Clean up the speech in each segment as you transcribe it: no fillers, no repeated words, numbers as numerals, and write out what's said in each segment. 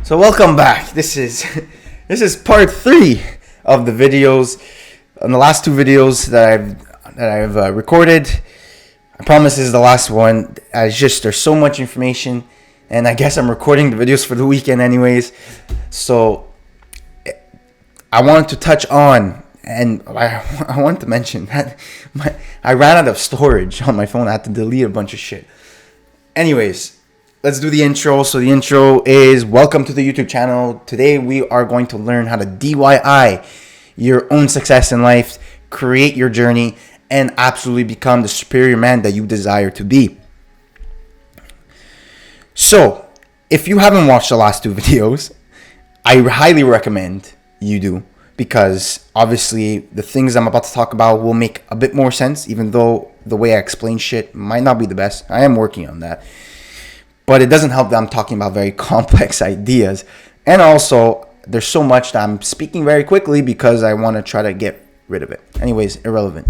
So welcome back. This is part 3 of the videos. On the last 2 videos that I've recorded, I promise this is the last one. There's so much information, and I guess I'm recording the videos for the weekend anyways. So I wanted to touch on, and I wanted to mention that I ran out of storage on my phone. I had to delete a bunch of shit. Anyways, let's do the intro. So the intro is welcome to the YouTube channel. Today we are going to learn how to DIY your own success in life, create your journey, and absolutely become the superior man that you desire to be. So if you haven't watched the last 2 videos, I highly recommend you do, because obviously the things I'm about to talk about will make a bit more sense, even though the way I explain shit might not be the best. I am working on that. But it doesn't help that I'm talking about very complex ideas. And also, there's so much that I'm speaking very quickly because I want to try to get rid of it. Anyways, irrelevant.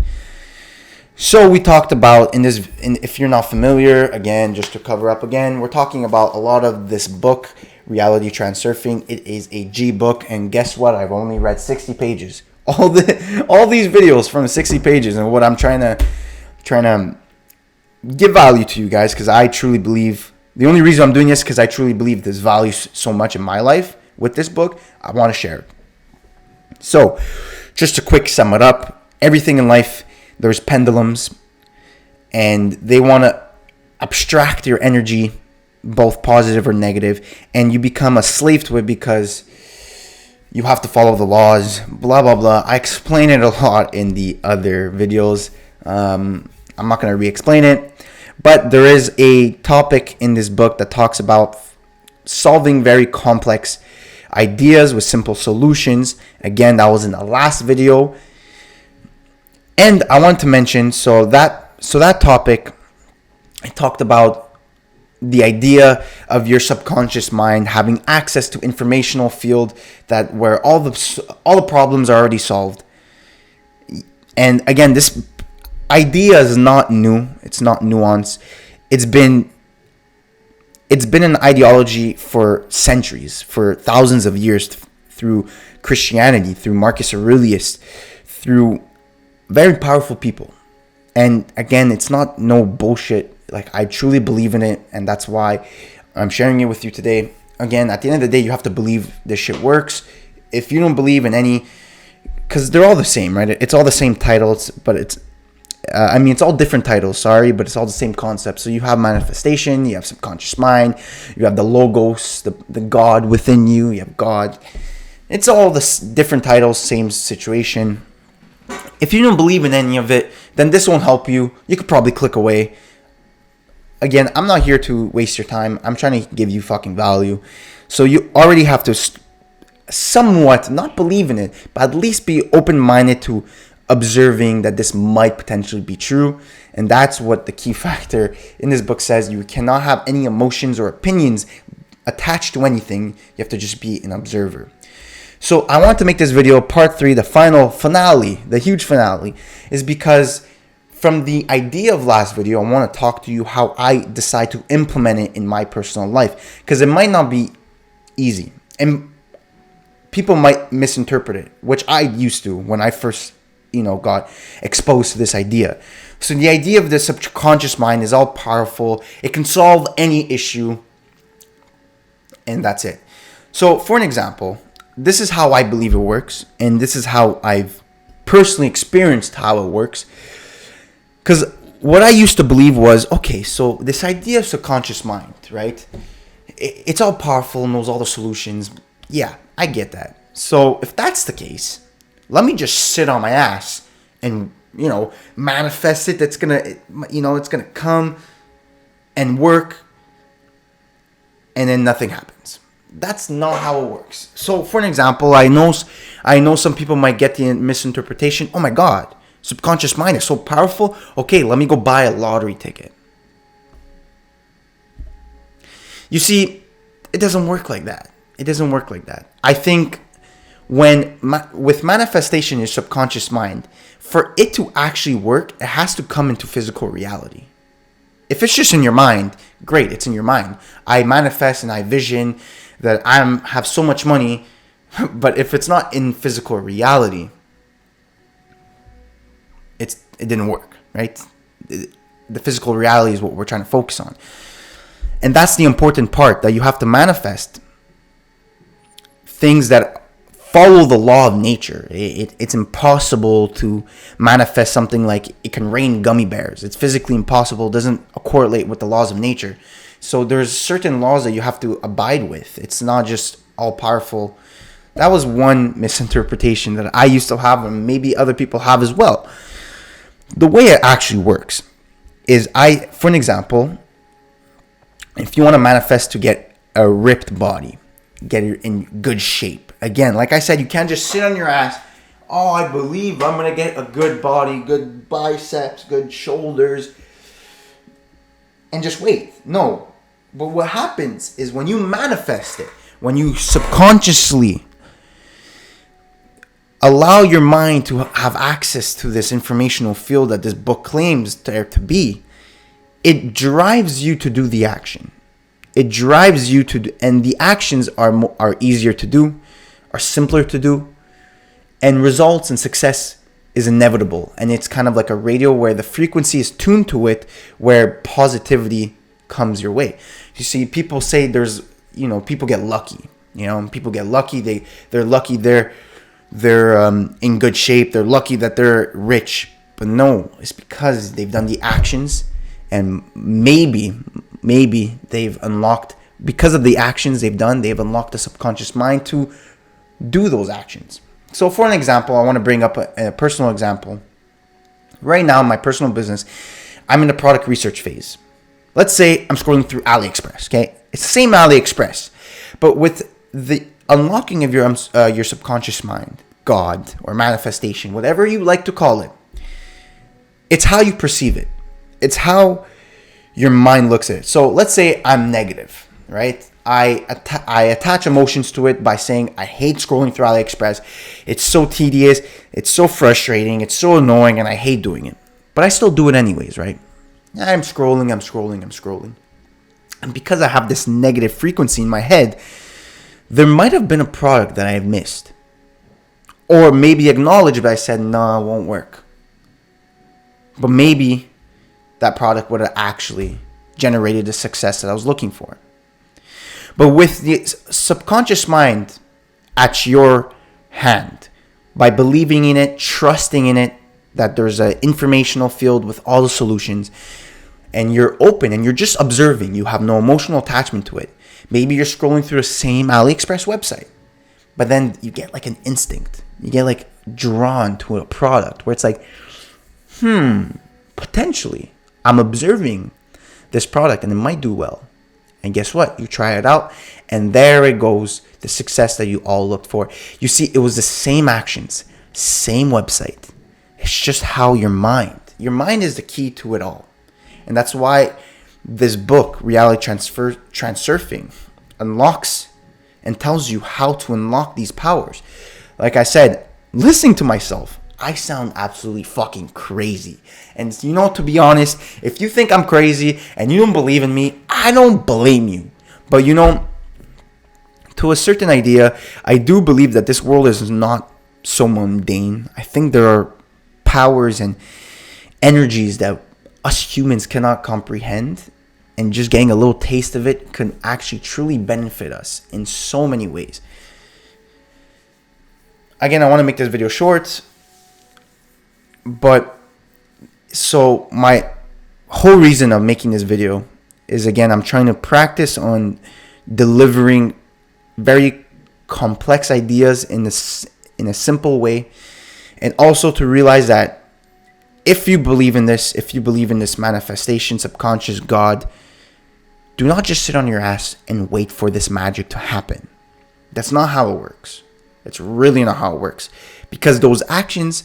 So we talked about, if you're not familiar, again, just to cover up again, we're talking about a lot of this book, Reality Transurfing. It is a G book, and guess what? I've only read 60 pages. All these videos from 60 pages, and what I'm trying to give value to you guys, because I truly believe. The only reason I'm doing this is because I truly believe there's value so much in my life with this book. I want to share it. So, just to quick sum it up, everything in life, there's pendulums, and they want to abstract your energy, both positive or negative, and you become a slave to it because you have to follow the laws, blah, blah, blah. I explain it a lot in the other videos. I'm not going to re-explain it. But there is a topic in this book that talks about solving very complex ideas with simple solutions. Again, that was in the last video. And I want to mention, so that topic, I talked about the idea of your subconscious mind having access to informational field where all the problems are already solved. And again, this idea is not new. It's not nuance. It's been an ideology for centuries, for thousands of years, through Christianity, through Marcus Aurelius, through very powerful people. And again, it's not no bullshit. Like, I truly believe in it, and that's why I'm sharing it with you today. Again, at the end of the day, you have to believe this shit works. If you don't believe in any, because they're all the same, right? It's all the same titles, but it's all different titles, but it's all the same concept. So you have manifestation, you have subconscious mind, you have the logos, the God within you, you have God. It's all the different titles, same situation. If you don't believe in any of it, then this won't help you. You could probably click away. Again, I'm not here to waste your time. I'm trying to give you fucking value. So you already have to somewhat, not believe in it, but at least be open-minded to observing that this might potentially be true. And that's what the key factor in this book says. You cannot have any emotions or opinions attached to anything. You have to just be an observer. So I want to make this video part 3, the final finale, the huge finale, is because from the idea of last video, I want to talk to you how I decide to implement it in my personal life, because it might not be easy and people might misinterpret it, which I used to when I first got exposed to this idea. So the idea of the subconscious mind is all powerful. It can solve any issue, and that's it. So for an example, this is how I believe it works, and this is how I've personally experienced how it works. Because what I used to believe was, okay, so this idea of subconscious mind, right? It's all powerful, knows all the solutions. Yeah, I get that. So if that's the case, let me just sit on my ass and, manifest it. That's going to, it's going to come and work, and then nothing happens. That's not how it works. So for an example, I know some people might get the misinterpretation. Oh my God, subconscious mind is so powerful. Okay, let me go buy a lottery ticket. You see, it doesn't work like that. I think with manifestation in your subconscious mind, for it to actually work, it has to come into physical reality. If it's just in your mind, great, it's in your mind. I manifest and I vision that I have so much money, but if it's not in physical reality, it didn't work, right? The physical reality is what we're trying to focus on. And that's the important part, that you have to manifest things that follow the law of nature. It's impossible to manifest something like it can rain gummy bears. It's physically impossible. It doesn't correlate with the laws of nature. So there's certain laws that you have to abide with. It's not just all powerful. That was one misinterpretation that I used to have, and maybe other people have as well. The way it actually works is, for an example, if you want to manifest to get a ripped body, get it in good shape. Again, like I said, you can't just sit on your ass. Oh, I believe I'm going to get a good body, good biceps, good shoulders, and just wait. No. But what happens is when you manifest it, when you subconsciously allow your mind to have access to this informational field that this book claims there to be, it drives you to do the action. It drives you to do, and the actions are easier to do, are simpler to do, and results and success is inevitable. And it's kind of like a radio where the frequency is tuned to it, where positivity comes your way. You see, people say people get lucky. People get lucky. They're lucky. They're in good shape. They're lucky that they're rich. But no, it's because they've done the actions, and maybe they've unlocked, because of the actions they've done, they've unlocked the subconscious mind to do those actions. So for an example, I want to bring up a personal example. Right now in my personal business, I'm in the product research phase. Let's say I'm scrolling through AliExpress, okay? It's the same AliExpress, but with the unlocking of your subconscious mind, God, or manifestation, whatever you like to call it, it's how you perceive it. It's how your mind looks at it. So let's say I'm negative, right? I attach emotions to it by saying I hate scrolling through AliExpress. It's so tedious. It's so frustrating. It's so annoying, and I hate doing it. But I still do it anyways, right? I'm scrolling. And because I have this negative frequency in my head, there might have been a product that I have missed. Or maybe acknowledged, but I said, no, it won't work. But maybe that product would have actually generated the success that I was looking for. But with the subconscious mind at your hand, by believing in it, trusting in it, that there's an informational field with all the solutions, and you're open and you're just observing, you have no emotional attachment to it. Maybe you're scrolling through the same AliExpress website, but then you get like an instinct. You get like drawn to a product where it's like, potentially I'm observing this product and it might do well. And guess what? You try it out, and there it goes, the success that you all looked for. You see, it was the same actions, same website. It's just how your mind is the key to it all. And that's why this book, Reality Transurfing, unlocks and tells you how to unlock these powers. Like I said, listening to myself, I sound absolutely fucking crazy. And to be honest, if you think I'm crazy and you don't believe in me, I don't blame you. But to a certain idea, I do believe that this world is not so mundane. I think there are powers and energies that us humans cannot comprehend, and just getting a little taste of it can actually truly benefit us in so many ways. Again, I want to make this video short, but so my whole reason of making this video is, again, I'm trying to practice on delivering very complex ideas in a simple way, and also to realize that if you believe in this manifestation, subconscious, God, do not just sit on your ass and wait for this magic to happen. That's not how it works. It's really not how it works, because those actions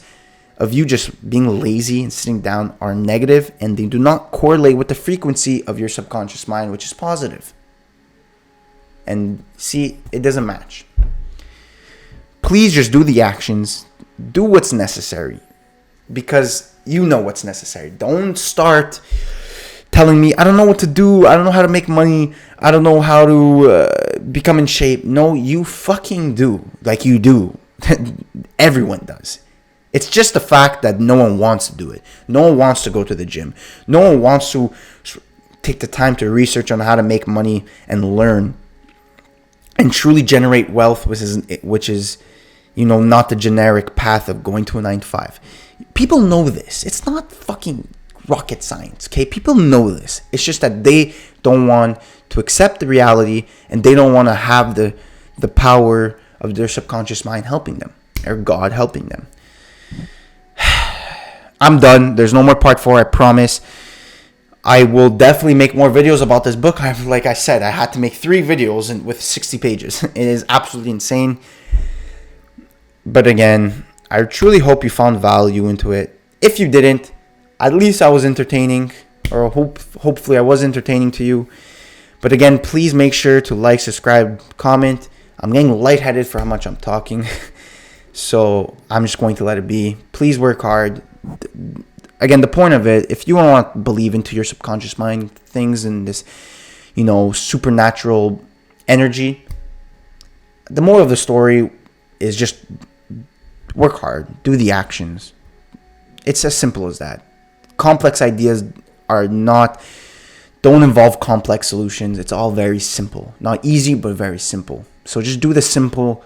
of you just being lazy and sitting down are negative, and they do not correlate with the frequency of your subconscious mind, which is positive. And see, it doesn't match. Please just do the actions. Do what's necessary, because you know what's necessary. Don't start telling me, I don't know what to do. I don't know how to make money. I don't know how to become in shape. No, you fucking do. Like, you do. Everyone does. It's just the fact that no one wants to do it. No one wants to go to the gym. No one wants to take the time to research on how to make money and learn and truly generate wealth, which is, you know, not the generic path of going to a 9-to-5. People know this. It's not fucking rocket science, okay? People know this. It's just that they don't want to accept the reality, and they don't want to have the power of their subconscious mind helping them, or God helping them. I'm done. There's no more part 4, I promise. I will definitely make more videos about this book. Like I said, I had to make 3 videos with 60 pages. It is absolutely insane. But again, I truly hope you found value into it. If you didn't, at least I was entertaining, or hopefully I was entertaining to you. But again, please make sure to like, subscribe, comment. I'm getting lightheaded for how much I'm talking. So I'm just going to let it be. Please work hard. Again, the point of it, if you want to believe into your subconscious mind things and this, you know, supernatural energy, the moral of the story is just work hard, do the actions. It's as simple as that. Complex ideas don't involve complex solutions. It's all very simple. Not easy, but very simple. So just do the simple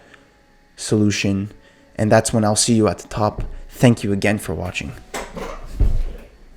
solution, and that's when I'll see you at the top. Thank you again for watching.